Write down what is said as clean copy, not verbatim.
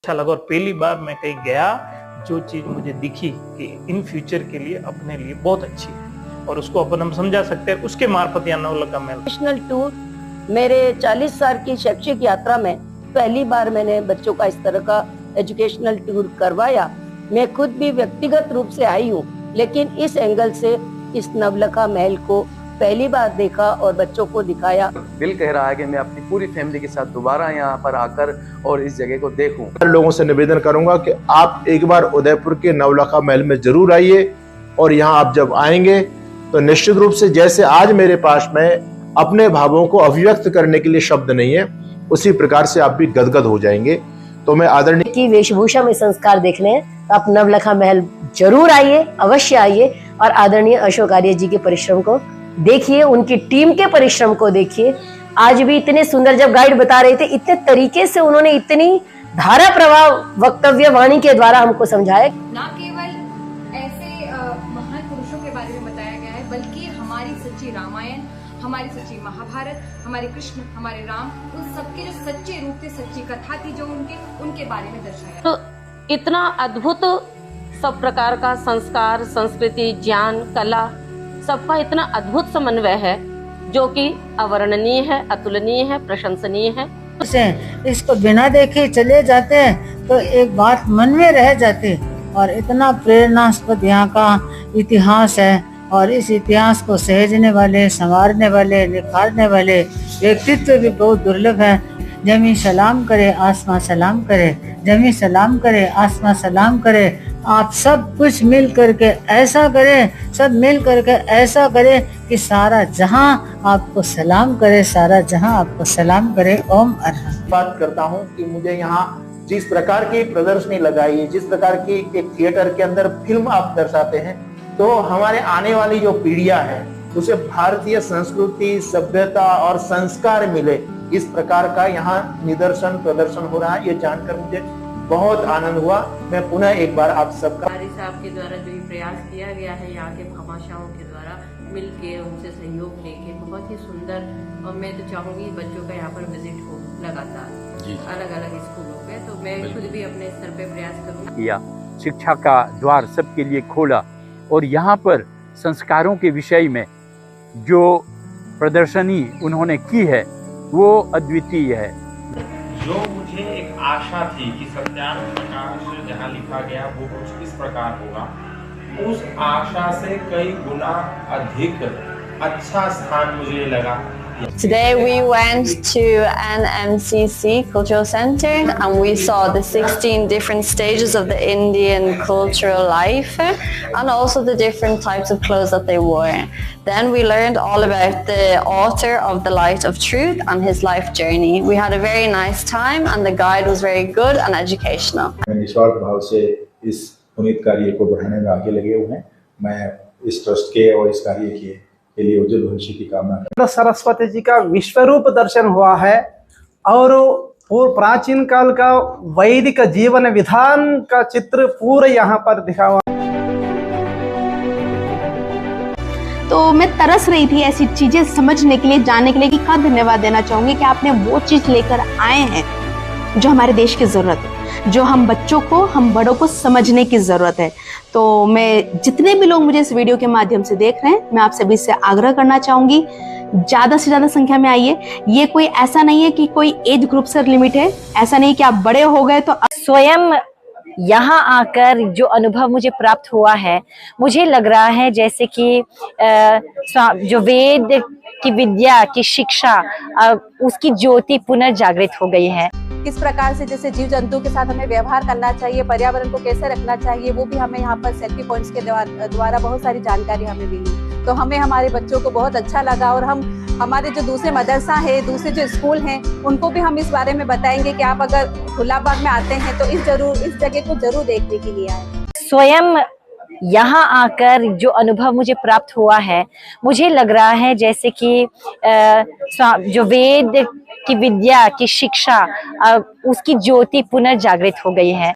अच्छा लगा। और पहली बार मैं कहीं गया, जो चीज मुझे दिखी कि इन फ्यूचर के लिए अपने लिए बहुत अच्छी है और उसको अपन हम समझा सकते हैं, उसके मार्फत यहाँ नवलखा महल नेशनल टूर मेरे 40 साल की शैक्षिक यात्रा में पहली बार मैंने बच्चों का इस तरह का एजुकेशनल टूर करवाया। मैं खुद भी व्यक्तिगत रूप से आई हूँ, लेकिन इस एंगल से इस नवलखा महल को पहली बार देखा और बच्चों को दिखाया। दिल कह रहा है कि मैं अपनी पूरी फैमिली के साथ दोबारा यहाँ पर आकर और इस जगह को देखूं। लोगों से निवेदन करूंगा कि आप एक बार उदयपुर के नवलखा महल में जरूर आइए और यहाँ आप जब आएंगे तो निश्चित रूप से जैसे आज मेरे पास में अपने भावों को अभिव्यक्त करने के लिए शब्द नहीं है, उसी प्रकार से आप भी गदगद हो जाएंगे। तो मैं आदरणीय की वेशभूषा में संस्कार देखने हैं तो आप नवलखा महल जरूर आइए, अवश्य आइए और आदरणीय अशोक आर्य जी के परिश्रम को देखिए, उनकी टीम के परिश्रम को देखिए। आज भी इतने सुंदर जब गाइड बता रहे थे, इतने तरीके से उन्होंने इतनी धारा प्रवाह वक्तव्य वाणी के द्वारा हमको समझाया। न केवल ऐसे महान पुरुषों के बारे में बताया गया है, बल्कि हमारी सच्ची रामायण, हमारी सच्ची महाभारत, हमारे कृष्ण, हमारे राम, उन सबके जो सच्चे रूप थे, सच्ची कथा थी जो उनके बारे में दर्शाया। तो इतना अद्भुत सब प्रकार का संस्कार, संस्कृति, ज्ञान, कला, सबका इतना अद्भुत समन्वय है जो कि अवर्णनीय है, अतुलनीय है, प्रशंसनीय है। इसको बिना देखे चले जाते हैं तो एक बात मन में रह जाती, और इतना प्रेरणास्पद यहाँ का इतिहास है और इस इतिहास को सहेजने वाले, संवारने वाले, निखारने वाले व्यक्तित्व भी बहुत दुर्लभ है। जमी सलाम करे, आसमां सलाम करे, जमी सलाम करे, आसमां सलाम करे। आप सब कुछ मिल करके ऐसा करें, सब मिल करके ऐसा करें कि सारा जहां आपको सलाम करे, सारा जहां आपको सलाम करे। ओम अरहम। बात करता हूँ कि मुझे यहाँ जिस प्रकार की प्रदर्शनी लगाई है, जिस प्रकार की एक थिएटर के अंदर फिल्म आप दर्शाते हैं, तो हमारे आने वाली जो पीढ़ियां है उसे भारतीय संस्कृति, सभ्यता और संस्कार मिले, इस प्रकार का यहाँ निदर्शन प्रदर्शन हो रहा है। ये जानकर मुझे बहुत आनंद हुआ। मैं पुनः एक बार आप सबका साहब के द्वारा जो प्रयास किया गया है, यहाँ के भामाशाहों के द्वारा मिलके उनसे सहयोग लेके बहुत ही सुंदर, और मैं तो चाहूंगी बच्चों का यहाँ पर विजिट हो लगातार अलग अलग स्कूलों पे, तो मैं खुद भी अपने स्तर पे प्रयास करूँगी। किया, शिक्षा का द्वार सबके लिए खोला और यहाँ पर संस्कारों के विषय में जो प्रदर्शनी उन्होंने की है वो अद्वितीय है। जो मुझे एक आशा थी कि सत्यान प्रकाश जहाँ लिखा गया वो कुछ इस प्रकार होगा, उस आशा से कई गुना अधिक अच्छा स्थान मुझे लगा। Today we went to NMCC Cultural Center and we saw the 16 different stages of the Indian cultural life and also the different types of clothes that they wore. Then we learned all about the author of The Light of Truth and his life journey. We had a very nice time and the guide was very good and educational. निस्वार्थ भाव से इस पुनीत कार्य को बढ़ाने में आगे लगे हुए हैं। मैं इस ट्रस्ट के और इस कार्य के लिए उज्जवल भविष्य की कामना करता हूं। सरस्वती जी का विश्वरूप दर्शन हुआ है और पूर्व प्राचीन काल का वैदिक जीवन विधान का चित्र पूरा यहाँ पर दिखा हुआ। तो मैं तरस रही थी ऐसी चीजें समझने के लिए, जानने के लिए, कि का धन्यवाद देना चाहूंगी कि आपने वो चीज लेकर आए हैं जो हमारे देश की जरूरत है, जो हम बच्चों को, हम बड़ों को समझने की जरूरत है। तो मैं जितने भी लोग मुझे इस वीडियो के माध्यम से देख रहे हैं, मैं आप सभी से आग्रह करना चाहूंगी, ज्यादा से ज्यादा संख्या में आइए। ये कोई ऐसा नहीं है कि कोई एज ग्रुप से लिमिट है, ऐसा नहीं कि आप बड़े हो गए तो। स्वयं यहाँ आकर जो अनुभव मुझे प्राप्त हुआ है, मुझे लग रहा है जैसे कि जो वेद की विद्या की शिक्षा, उसकी ज्योति पुनर्जागृत हो गई है। किस प्रकार से जैसे जीव जंतु के साथ हमें व्यवहार करना चाहिए, पर्यावरण को कैसे रखना चाहिए, वो भी हमें यहाँ पर सेल्फी पॉइंट्स के द्वारा बहुत सारी जानकारी हमें मिली। तो हमें हमारे बच्चों को बहुत अच्छा लगा और हम हमारे जो दूसरे मदरसा है, दूसरे जो स्कूल हैं, उनको भी हम इस बारे में बताएंगे कि आप अगर खुलाबाग में आते हैं तो इस जगह को जरूर देखने के लिए आए। स्वयं यहाँ आकर जो अनुभव मुझे प्राप्त हुआ है, मुझे लग रहा है जैसे कि जो वेद की विद्या की शिक्षा, उसकी ज्योति पुनर्जागृत हो गई है।